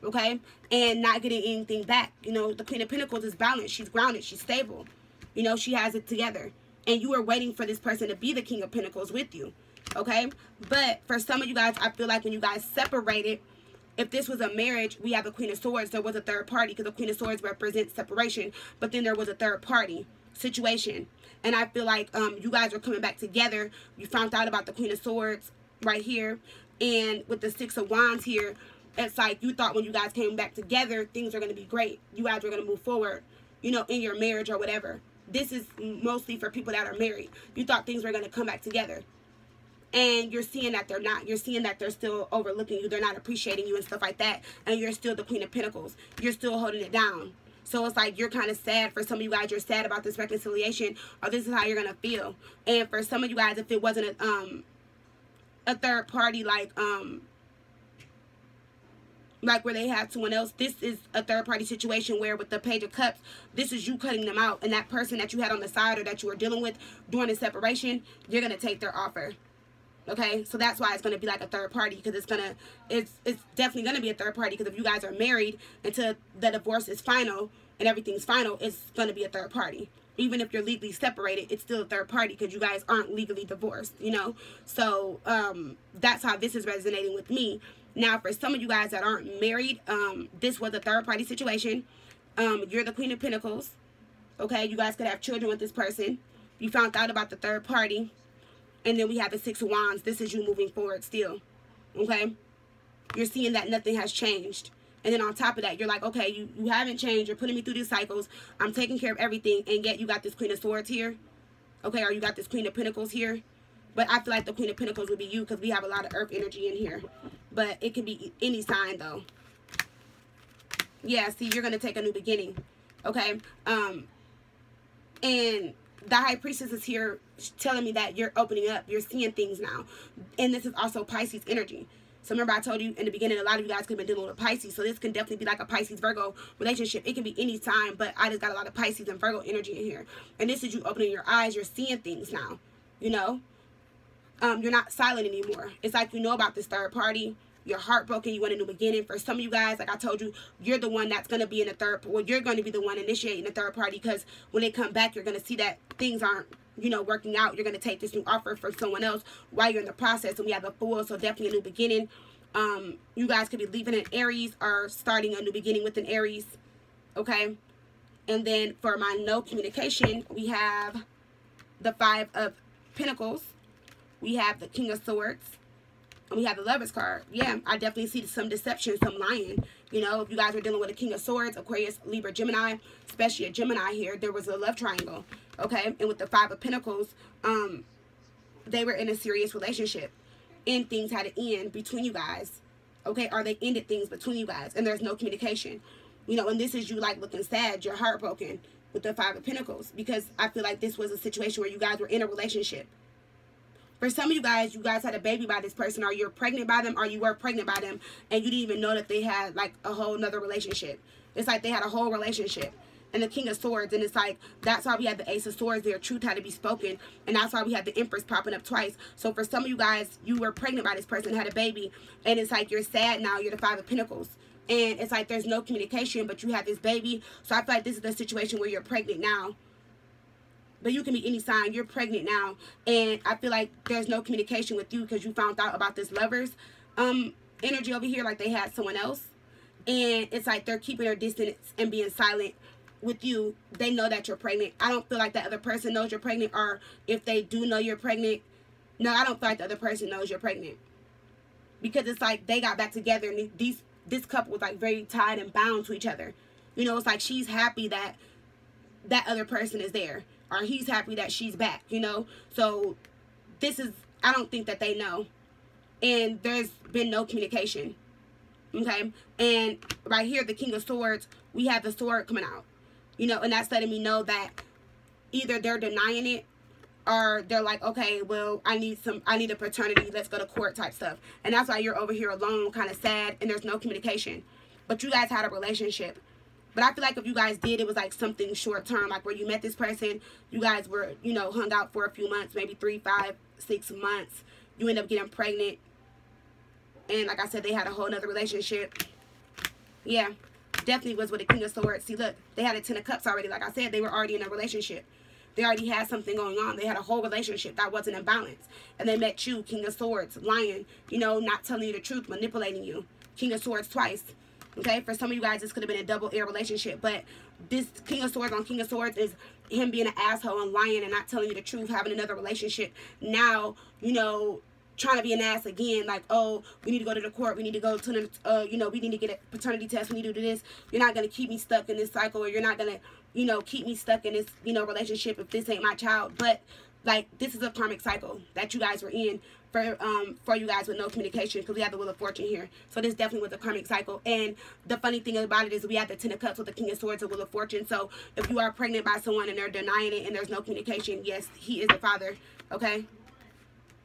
Okay? And not getting anything back. You know, the Queen of Pentacles is balanced. She's grounded. She's stable. You know, she has it together. And you are waiting for this person to be the King of Pentacles with you. Okay? But for some of you guys, I feel like when you guys separated, if this was a marriage, we have the Queen of Swords, there was a third party, because the Queen of Swords represents separation. But then there was a third party situation. And I feel like you guys are coming back together. You found out about the Queen of Swords right here. And with the Six of Wands here, it's like you thought when you guys came back together, things are going to be great. You guys are going to move forward, you know, in your marriage or whatever. This is mostly for people that are married. You thought things were going to come back together. And you're seeing that they're not. You're seeing that they're still overlooking you. They're not appreciating you and stuff like that. And you're still the Queen of Pentacles. You're still holding it down. So it's like you're kind of sad. For some of you guys, you're sad about this reconciliation, or this is how you're going to feel. And for some of you guys, if it wasn't a third party, like where they have someone else, this is a third party situation where with the Page of Cups, this is you cutting them out, and that person that you had on the side or that you were dealing with during the separation, you're going to take their offer. Okay? So that's why it's going to be like a third party, because it's definitely going to be a third party, because if you guys are married until the divorce is final and everything's final, it's going to be a third party. Even if you're legally separated, it's still a third party, because you guys aren't legally divorced, you know? So that's how this is resonating with me. Now, for some of you guys that aren't married, this was a third-party situation. You're the Queen of Pentacles. Okay, you guys could have children with this person. You found out about the third party. And then we have the Six of Wands. This is you moving forward still. Okay? You're seeing that nothing has changed. And then on top of that, you're like, okay, you haven't changed. You're putting me through these cycles. I'm taking care of everything. And yet you got this Queen of Swords here. Okay, or you got this Queen of Pentacles here. But I feel like the Queen of Pentacles would be you because we have a lot of earth energy in here. But it can be any sign, though. Yeah, see, you're going to take a new beginning. Okay? And the High Priestess is here telling me that you're opening up. You're seeing things now. And this is also Pisces energy. So remember I told you in the beginning, a lot of you guys could have been dealing with a Pisces. So this can definitely be like a Pisces-Virgo relationship. It can be any time, but I just got a lot of Pisces and Virgo energy in here. And this is you opening your eyes. You're seeing things now, you know. You're not silent anymore. It's like you know about this third party. You're heartbroken. You want a new beginning. For some of you guys, like I told you, you're the one that's going to be in the third. Well, you're going to be the one initiating the third party because when they come back, you're going to see that things aren't, you know, working out. You're going to take this new offer for someone else while you're in the process. And we have the Fool, so definitely a new beginning. You guys could be leaving an Aries or starting a new beginning with an Aries. Okay. And then for my no communication, we have the Five of Pentacles. We have the King of Swords. And we have the Lovers card. Yeah, I definitely see some deception, some lying. You know, if you guys were dealing with a King of Swords, Aquarius, Libra, Gemini, especially a Gemini here, there was a love triangle. Okay, and with the Five of Pentacles, they were in a serious relationship. And things had to end between you guys. Okay, or they ended things between you guys. And there's no communication. You know, and this is you like looking sad. You're heartbroken with the Five of Pentacles. Because I feel like this was a situation where you guys were in a relationship. For some of you guys had a baby by this person, or you're pregnant by them, or you were pregnant by them, and you didn't even know that they had, like, a whole nother relationship. It's like they had a whole relationship. And the King of Swords, and it's like, that's why we had the Ace of Swords there. Truth had to be spoken, and that's why we had the Empress popping up twice. So for some of you guys, you were pregnant by this person, had a baby, and it's like you're sad now. You're the Five of Pentacles. And it's like there's no communication, but you have this baby. So I feel like this is the situation where you're pregnant now. But you can be any sign. You're pregnant now. And I feel like there's no communication with you because you found out about this Lovers energy over here. Like they had someone else. And it's like they're keeping their distance and being silent with you. They know that you're pregnant. I don't feel like that other person knows you're pregnant. Or if they do know you're pregnant. No, I don't feel like the other person knows you're pregnant. Because it's like they got back together. And this couple was like very tied and bound to each other. You know, it's like she's happy that that other person is there. Or he's happy that she's back, you know. So this is, I don't think that they know. And there's been no communication. Okay. And right here, the King of Swords, we have the sword coming out. You know, and that's letting me know that either they're denying it or they're like, okay, well, I need a paternity. Let's go to court type stuff. And that's why you're over here alone, kind of sad, and there's no communication. But you guys had a relationship. But I feel like if you guys did, it was like something short term, like where you met this person, you guys were, you know, hung out for a few months, maybe 3, 5, 6 months. You end up getting pregnant. And like I said, they had a whole nother relationship. Yeah, definitely was with the King of Swords. See, look, they had a 10 of Cups already. Like I said, they were already in a relationship. They already had something going on. They had a whole relationship that wasn't in balance. And they met you, King of Swords, lying, you know, not telling you the truth, manipulating you. King of Swords twice. Okay, for some of you guys, this could have been a double air relationship. But this King of Swords on King of Swords is him being an asshole and lying and not telling you the truth, having another relationship. Now, you know, trying to be an ass again. Like, oh, we need to go to the court. We need to go to the, you know, we need to get a paternity test. We need to do this. You're not going to keep me stuck in this cycle. Or you're not going to, you know, keep me stuck in this, you know, relationship if this ain't my child. But, like, this is a karmic cycle that you guys were in. For you guys with no communication, because we have the Wheel of Fortune here. So this definitely was a karmic cycle. And the funny thing about it is we have the 10 of Cups with the King of Swords and Wheel of Fortune. So if you are pregnant by someone and they're denying it and there's no communication, yes, he is the father. Okay?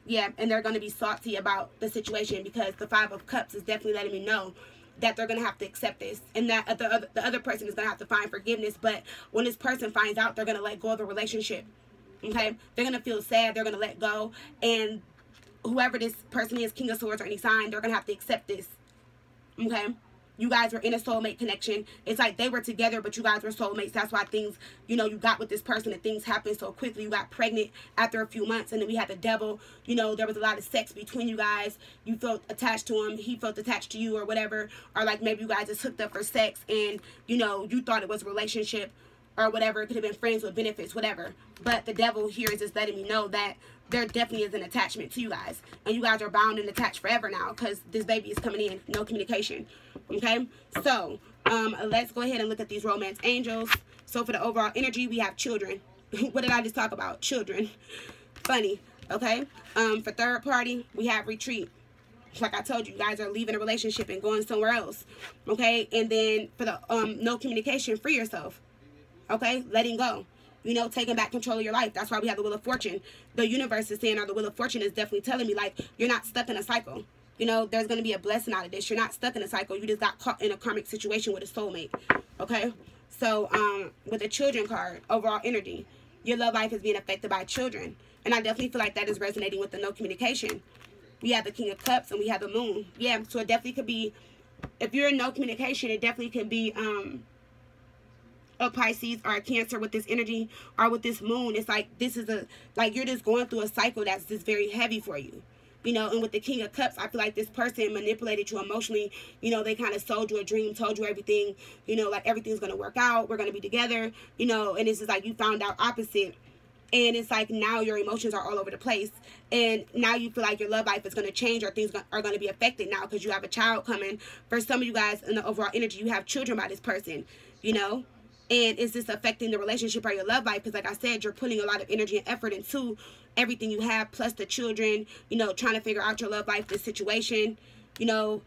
Yeah, and they're going to be salty about the situation because the 5 of Cups is definitely letting me know that they're going to have to accept this. And that the other person is going to have to find forgiveness. But when this person finds out, they're going to let go of the relationship. Okay? They're going to feel sad. They're going to let go. And whoever this person is, King of Swords or any sign, they're going to have to accept this. Okay? you guys were in a soulmate connection. It's like they were together, but you guys were soulmates. That's why things, you know, you got with this person and things happened so quickly. You got pregnant after a few months, and then we had the devil. You know, there was a lot of sex between you guys. You felt attached to him. He felt attached to you or whatever. Or like maybe you guys just hooked up for sex and, you know, you thought it was a relationship or whatever. It could have been friends with benefits, whatever. But the devil here is just letting me know that there definitely is an attachment to you guys. And you guys are bound and attached forever now because this baby is coming in. No communication. Okay? So, let's go ahead and look at these romance angels. So, for the overall energy, we have children. What did I just talk about? Children. Funny. Okay? For third party, we have retreat. Like I told you, you guys are leaving a relationship and going somewhere else. Okay? And then for the no communication, free yourself. Okay? Letting go. You know, taking back control of your life. That's why we have the Wheel of Fortune. The universe is saying, or the Wheel of Fortune is definitely telling me, like, you're not stuck in a cycle. You know, there's going to be a blessing out of this. You're not stuck in a cycle. You just got caught in a karmic situation with a soulmate. Okay? So, with the children card, overall energy, your love life is being affected by children. And I definitely feel like that is resonating with the no communication. We have the King of Cups and we have the Moon. Yeah, so it definitely could be, if you're in no communication, it definitely can be, a Pisces or a Cancer with this energy or with this moon. It's like this is a, like you're just going through a cycle that's just very heavy for you, you know. And with the King of Cups, I feel like this person manipulated you emotionally. You know, they kind of sold you a dream, told you everything, you know, like everything's gonna work out, we're gonna be together, you know. And it's just like you found out opposite, and it's like now your emotions are all over the place, and now you feel like your love life is going to change or things are going to be affected now because you have a child coming. For some of you guys in the overall energy, you have children by this person, you know. And is this affecting the relationship or your love life? Because like I said, you're putting a lot of energy and effort into everything you have, plus the children, you know, trying to figure out your love life, this situation, you know,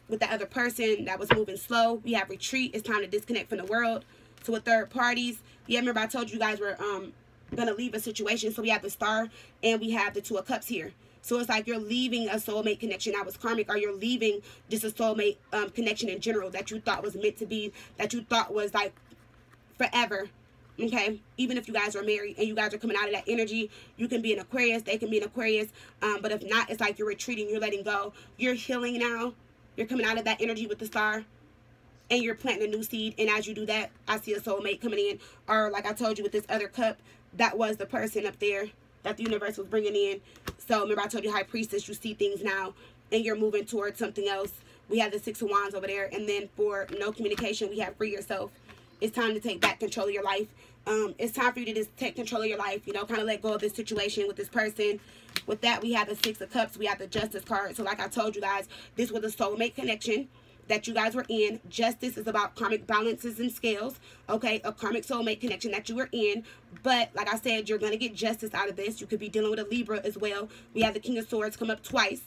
with the other person that was moving slow. We have retreat. It's time to disconnect from the world. So with third parties, yeah, remember I told you guys we're going to leave a situation. So we have the Star and we have the Two of Cups here. So it's like you're leaving a soulmate connection that was karmic, or you're leaving just a soulmate connection in general that you thought was meant to be, that you thought was like forever. Okay, even if you guys are married and you guys are coming out of that energy, you can be an Aquarius, they can be an Aquarius, but if not, it's like you're retreating, you're letting go, you're healing now, you're coming out of that energy with the Star, and you're planting a new seed. And as you do that, I see a soulmate coming in, or like I told you with this other cup, that was the person up there that the universe was bringing in. So remember I told you High Priestess, you see things now and you're moving towards something else. We have the Six of Wands over there. And then for no communication, we have free yourself. It's time to take back control of your life. It's time for you to just take control of your life, you know, kind of let go of this situation with this person. With that, we have the Six of Cups, we have the Justice card. So like I told you guys, this was a soulmate connection that you guys were in. Justice is about karmic balances and scales, okay? A karmic soulmate connection that you were in. But like I said, you're going to get justice out of this. You could be dealing with a Libra as well. We have the King of Swords come up twice,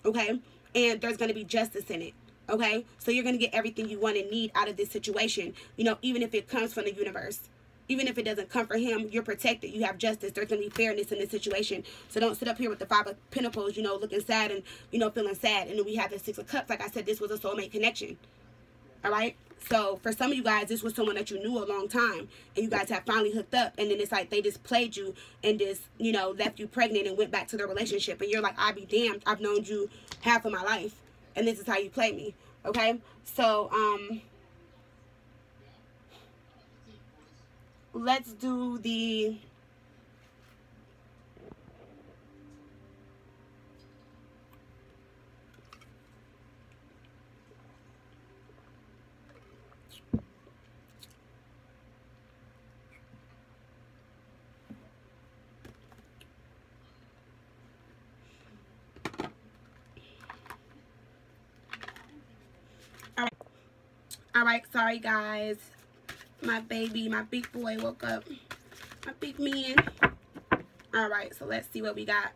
okay? And there's going to be justice in it, okay? So you're going to get everything you want and need out of this situation, you know, even if it comes from the universe. Even if it doesn't come for him, you're protected. You have justice. There's going to be fairness in this situation. So don't sit up here with the Five of Pentacles, you know, looking sad and, you know, feeling sad. And then we have the Six of Cups. Like I said, this was a soulmate connection. All right? So for some of you guys, this was someone that you knew a long time. And you guys have finally hooked up. And then it's like they just played you and just, you know, left you pregnant and went back to their relationship. And you're like, I be damned. I've known you half of my life. And this is how you play me. Okay? So, let's do the all right, sorry guys. My baby, my big boy woke up. My big man. Alright, so let's see what we got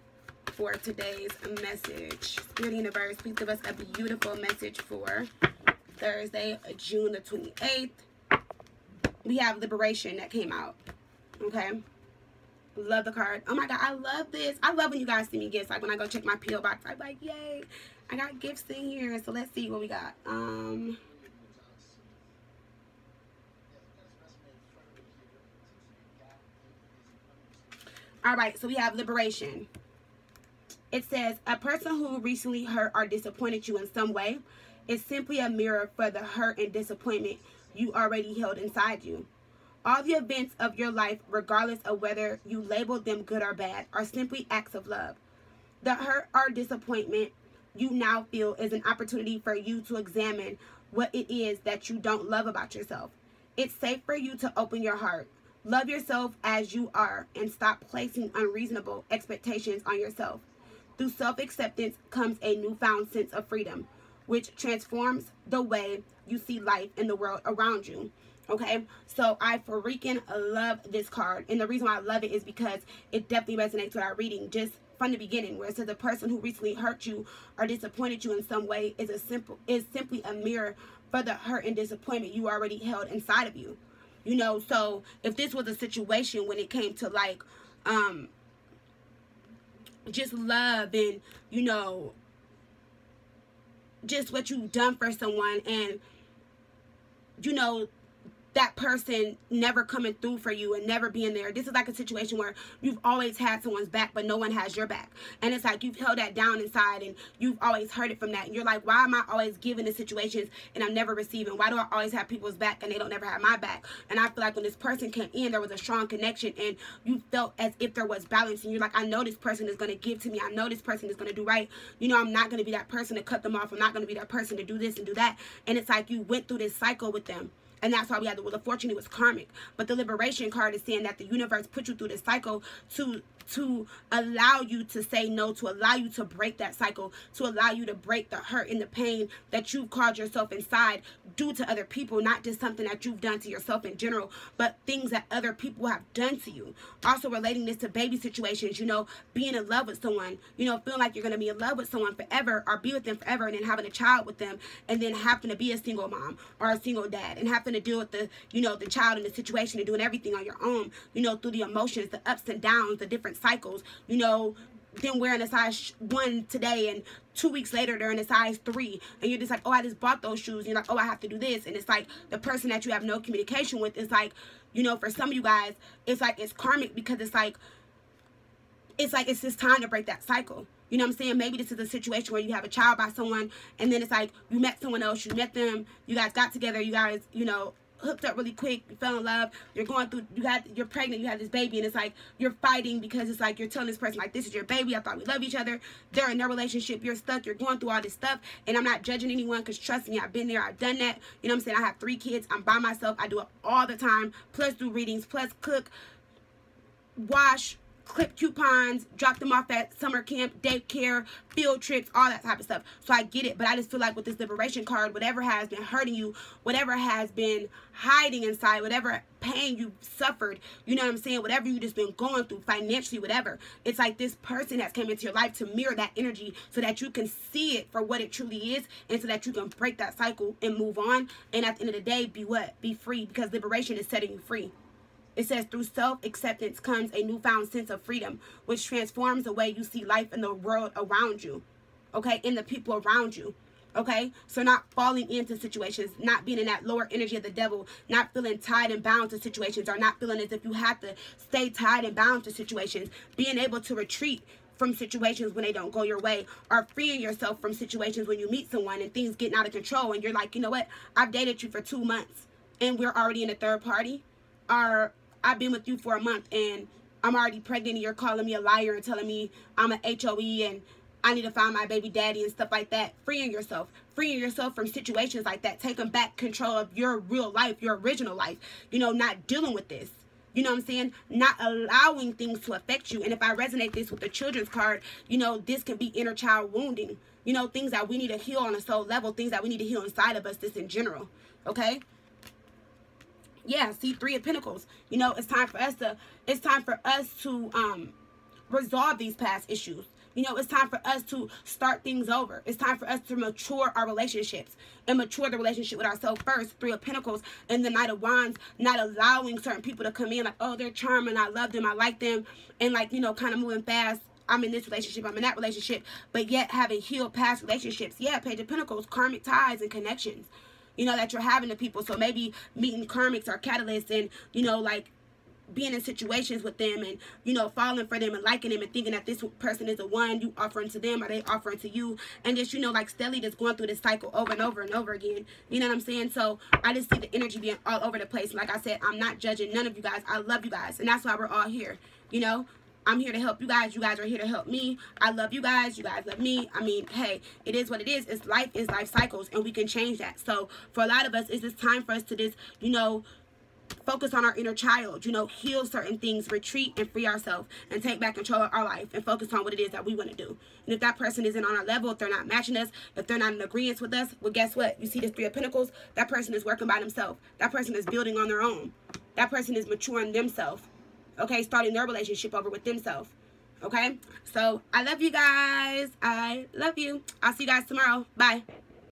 for today's message. Spirit Universe, please give us a beautiful message for Thursday, June the 28th. We have Liberation that came out. Okay. Love the card. Oh my God, I love this. I love when you guys see me gifts. Like when I go check my P.O. box, I'm like, yay, I got gifts in here. So let's see what we got. All right, so we have Liberation. It says, a person who recently hurt or disappointed you in some way is simply a mirror for the hurt and disappointment you already held inside you. All the events of your life, regardless of whether you label them good or bad, are simply acts of love. The hurt or disappointment you now feel is an opportunity for you to examine what it is that you don't love about yourself. It's safe for you to open your heart. Love yourself as you are and stop placing unreasonable expectations on yourself. Through self-acceptance comes a newfound sense of freedom, which transforms the way you see life and the world around you. Okay, so I freaking love this card. And the reason why I love it is because it definitely resonates with our reading just from the beginning, where it says the person who recently hurt you or disappointed you in some way is simply a mirror for the hurt and disappointment you already held inside of you. You know, so if this was a situation when it came to like just love and, you know, just what you've done for someone, and, you know, that person never coming through for you and never being there. This is like a situation where you've always had someone's back, but no one has your back. And it's like you've held that down inside and you've always heard it from that. And you're like, why am I always giving in situations and I'm never receiving? Why do I always have people's back and they don't never have my back? And I feel like when this person came in, there was a strong connection and you felt as if there was balance. And you're like, I know this person is going to give to me. I know this person is going to do right. You know, I'm not going to be that person to cut them off. I'm not going to be that person to do this and do that. And it's like you went through this cycle with them. And that's why we had the Wheel of Fortune. It was karmic. But the Liberation card is saying that the universe put you through this cycle to allow you to say no, to allow you to break that cycle, to allow you to break the hurt and the pain that you've caused yourself inside due to other people, not just something that you've done to yourself in general, but things that other people have done to you. Also relating this to baby situations, you know, being in love with someone, you know, feeling like you're going to be in love with someone forever or be with them forever, and then having a child with them, and then having to be a single mom or a single dad and having to deal with the, you know, the child in the situation and doing everything on your own, you know, through the emotions, the ups and downs, the different cycles, you know, them wearing a size 1 today and 2 weeks later they're in a size 3, and you're just like, oh, I just bought those shoes, and you're like, oh, I have to do this. And it's like the person that you have no communication with is like, you know, for some of you guys, it's like it's karmic, because it's just time to break that cycle. You know what I'm saying? Maybe this is a situation where you have a child by someone, and then it's like you met someone else, you met them, you guys got together, you guys, you know, hooked up really quick, you fell in love, you're going through, you're pregnant, you have this baby, and it's like you're fighting because it's like you're telling this person like, this is your baby, I thought we love each other, they're in their relationship, you're stuck, you're going through all this stuff. And I'm not judging anyone, because trust me, I've been there, I've done that. You know what I'm saying? I have 3 kids, I'm by myself, I do it all the time, plus do readings, plus cook, wash, clip coupons, drop them off at summer camp, daycare, field trips, all that type of stuff. So I get it, but I just feel like with this Liberation card, whatever has been hurting you, whatever has been hiding inside, whatever pain you've suffered, you know what I'm saying, whatever you just been going through financially, whatever, it's like this person has come into your life to mirror that energy so that you can see it for what it truly is, and so that you can break that cycle and move on. And at the end of the day, be what? Be free, because liberation is setting you free. It says, through self-acceptance comes a newfound sense of freedom, which transforms the way you see life and the world around you, okay, and the people around you, okay? So not falling into situations, not being in that lower energy of the devil, not feeling tied and bound to situations, or not feeling as if you have to stay tied and bound to situations, being able to retreat from situations when they don't go your way, or freeing yourself from situations when you meet someone and things getting out of control, and you're like, you know what, I've dated you for 2 months, and we're already in a third party, or I've been with you for a month and I'm already pregnant, and you're calling me a liar and telling me I'm an HOE and I need to find my baby daddy and stuff like that. Freeing yourself from situations like that, taking back control of your real life, your original life, you know, not dealing with this. You know what I'm saying? Not allowing things to affect you. And if I resonate this with the children's card, you know, this can be inner child wounding. You know, things that we need to heal on a soul level, things that we need to heal inside of us, this in general. Okay? Yeah, see, 3 of Pentacles. You know, it's time for us to resolve these past issues. You know, it's time for us to start things over. It's time for us to mature our relationships and mature the relationship with ourselves first. 3 of Pentacles and the Knight of Wands, not allowing certain people to come in like, oh, they're charming, I love them, I like them, and like, you know, kind of moving fast. I'm in this relationship, I'm in that relationship, but yet having healed past relationships. Yeah, Page of Pentacles, karmic ties and connections, you know, that you're having to people. So maybe meeting karmics or catalysts, and, you know, like being in situations with them and, you know, falling for them and liking them and thinking that this person is the one, you offering to them or they offering to you, and just, you know, like steadily just going through this cycle over and over and over again. You know what I'm saying? So I just see the energy being all over the place. Like I said, I'm not judging none of you guys. I love you guys, and that's why we're all here. You know, I'm here to help you guys. You guys are here to help me. I love you guys. You guys love me. I mean, hey, it is what it is. It's life cycles, and we can change that. So for a lot of us, it's just time for us to just, you know, focus on our inner child, you know, heal certain things, retreat and free ourselves, and take back control of our life and focus on what it is that we want to do. And if that person isn't on our level, if they're not matching us, if they're not in agreement with us, well, guess what? You see this Three of Pentacles? That person is working by themselves. That person is building on their own. That person is maturing themselves. Okay, starting their relationship over with themselves. Okay, so I love you guys. I love you. I'll see you guys tomorrow. Bye.